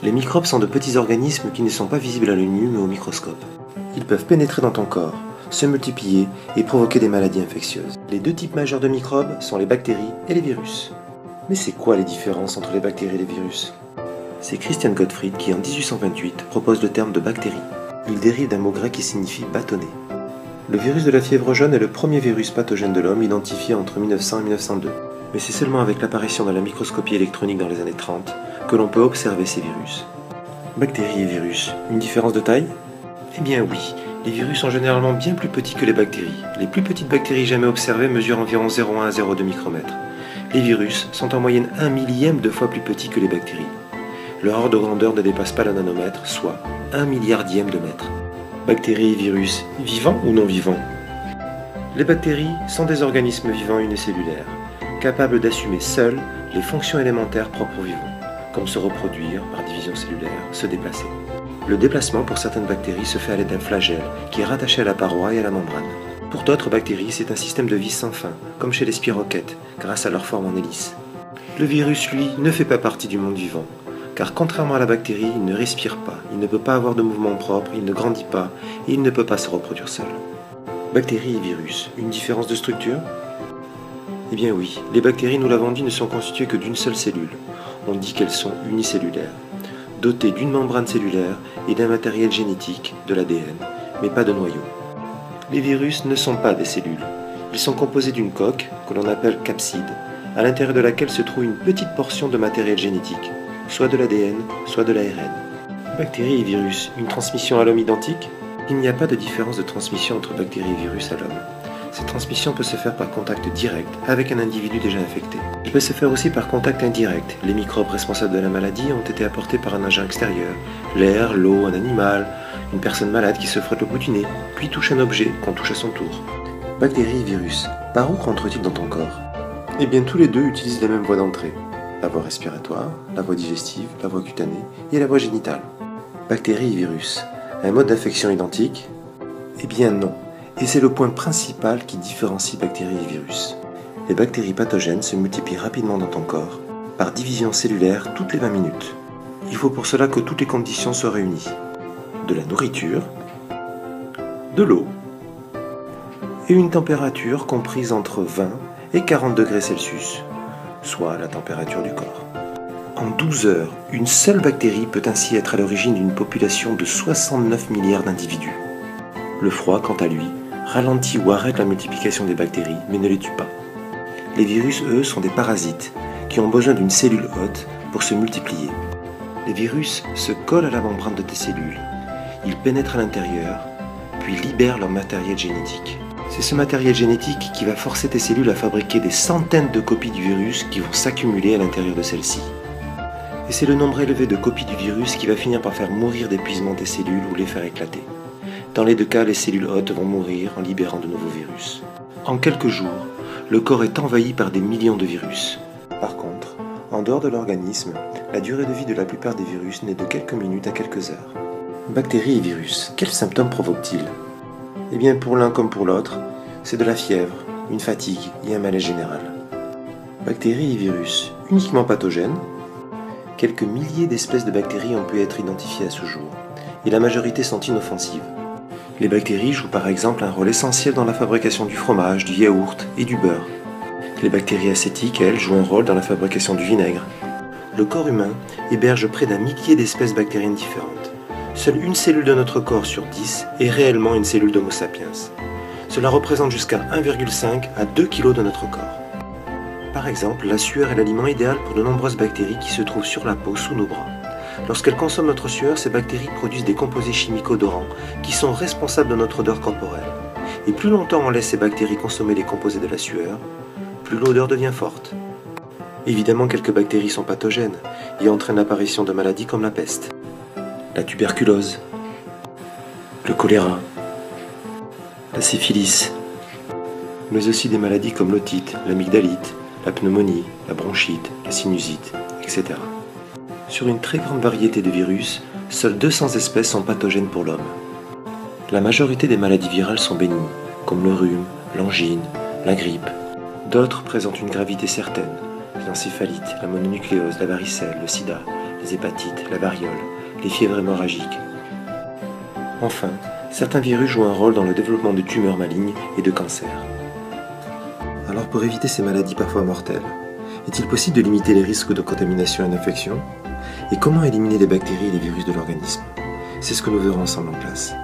Les microbes sont de petits organismes qui ne sont pas visibles à l'œil nu mais au microscope. Ils peuvent pénétrer dans ton corps, se multiplier et provoquer des maladies infectieuses. Les deux types majeurs de microbes sont les bactéries et les virus. Mais c'est quoi les différences entre les bactéries et les virus? C'est Christian Gottfried qui en 1828 propose le terme de bactérie. Il dérive d'un mot grec qui signifie bâtonnet. Le virus de la fièvre jaune est le premier virus pathogène de l'homme identifié entre 1900 et 1902. Mais c'est seulement avec l'apparition de la microscopie électronique dans les années 30 que l'on peut observer ces virus. Bactéries et virus, une différence de taille? Eh bien oui, les virus sont généralement bien plus petits que les bactéries. Les plus petites bactéries jamais observées mesurent environ 0,1 à 0,2 micromètres. Les virus sont en moyenne 1 millième de fois plus petits que les bactéries. Leur ordre de grandeur ne dépasse pas le nanomètre, soit 1 milliardième de mètre. Bactéries et virus, vivants ou non vivants? Les bactéries sont des organismes vivants unicellulaires, capables d'assumer seuls les fonctions élémentaires propres aux vivants, comme se reproduire par division cellulaire, se déplacer. Le déplacement pour certaines bactéries se fait à l'aide d'un flagelle qui est rattaché à la paroi et à la membrane. Pour d'autres bactéries, c'est un système de vis sans fin, comme chez les spirochètes, grâce à leur forme en hélice. Le virus, lui, ne fait pas partie du monde vivant, car contrairement à la bactérie, il ne respire pas, il ne peut pas avoir de mouvement propre, il ne grandit pas et il ne peut pas se reproduire seul. Bactéries et virus, une différence de structure? Eh bien oui, les bactéries, nous l'avons dit, ne sont constituées que d'une seule cellule. On dit qu'elles sont unicellulaires, dotées d'une membrane cellulaire et d'un matériel génétique, de l'ADN, mais pas de noyau. Les virus ne sont pas des cellules. Ils sont composés d'une coque, que l'on appelle capside, à l'intérieur de laquelle se trouve une petite portion de matériel génétique, soit de l'ADN, soit de l'ARN. Bactéries et virus, une transmission à l'homme identique? Il n'y a pas de différence de transmission entre bactéries et virus à l'homme. Cette transmission peut se faire par contact direct avec un individu déjà infecté. Elle peut se faire aussi par contact indirect. Les microbes responsables de la maladie ont été apportés par un agent extérieur, l'air, l'eau, un animal, une personne malade qui se frotte le bout du nez, puis touche un objet qu'on touche à son tour. Bactéries et virus, par où rentrent-ils dans ton corps? Eh bien tous les deux utilisent la même voie d'entrée. La voie respiratoire, la voie digestive, la voie cutanée et la voie génitale. Bactéries et virus, un mode d'infection identique? Eh bien non. Et c'est le point principal qui différencie bactéries et virus. Les bactéries pathogènes se multiplient rapidement dans ton corps, par division cellulaire toutes les 20 minutes. Il faut pour cela que toutes les conditions soient réunies. De la nourriture, de l'eau, et une température comprise entre 20 et 40 degrés Celsius, soit la température du corps. En 12 heures, une seule bactérie peut ainsi être à l'origine d'une population de 69 milliards d'individus. Le froid, quant à lui, ralentit ou arrête la multiplication des bactéries, mais ne les tue pas. Les virus, eux, sont des parasites, qui ont besoin d'une cellule hôte pour se multiplier. Les virus se collent à la membrane de tes cellules. Ils pénètrent à l'intérieur, puis libèrent leur matériel génétique. C'est ce matériel génétique qui va forcer tes cellules à fabriquer des centaines de copies du virus qui vont s'accumuler à l'intérieur de celles-ci. Et c'est le nombre élevé de copies du virus qui va finir par faire mourir d'épuisement tes cellules ou les faire éclater. Dans les deux cas, les cellules hôtes vont mourir en libérant de nouveaux virus. En quelques jours, le corps est envahi par des millions de virus. Par contre, en dehors de l'organisme, la durée de vie de la plupart des virus n'est de quelques minutes à quelques heures. Bactéries et virus, quels symptômes provoquent-ils? Eh bien, pour l'un comme pour l'autre, c'est de la fièvre, une fatigue et un malaise général. Bactéries et virus, uniquement pathogènes? Quelques milliers d'espèces de bactéries ont pu être identifiées à ce jour, et la majorité sont inoffensives. Les bactéries jouent par exemple un rôle essentiel dans la fabrication du fromage, du yaourt et du beurre. Les bactéries acétiques, elles, jouent un rôle dans la fabrication du vinaigre. Le corps humain héberge près d'un millier d'espèces bactériennes différentes. Seule une cellule de notre corps sur 10 est réellement une cellule d'Homo sapiens. Cela représente jusqu'à 1,5 à 2 kg de notre corps. Par exemple, la sueur est l'aliment idéal pour de nombreuses bactéries qui se trouvent sur la peau sous nos bras. Lorsqu'elles consomment notre sueur, ces bactéries produisent des composés chimiques odorants qui sont responsables de notre odeur corporelle. Et plus longtemps on laisse ces bactéries consommer les composés de la sueur, plus l'odeur devient forte. Évidemment, quelques bactéries sont pathogènes et entraînent l'apparition de maladies comme la peste, la tuberculose, le choléra, la syphilis, mais aussi des maladies comme l'otite, l'amygdalite, la pneumonie, la bronchite, la sinusite, etc. Sur une très grande variété de virus, seules 200 espèces sont pathogènes pour l'homme. La majorité des maladies virales sont bénignes, comme le rhume, l'angine, la grippe. D'autres présentent une gravité certaine, l'encéphalite, la mononucléose, la varicelle, le sida, les hépatites, la variole, les fièvres hémorragiques. Enfin, certains virus jouent un rôle dans le développement de tumeurs malignes et de cancers. Alors pour éviter ces maladies parfois mortelles, est-il possible de limiter les risques de contamination et d'infection? Et comment éliminer les bactéries et les virus de l'organisme? C'est ce que nous verrons ensemble en classe.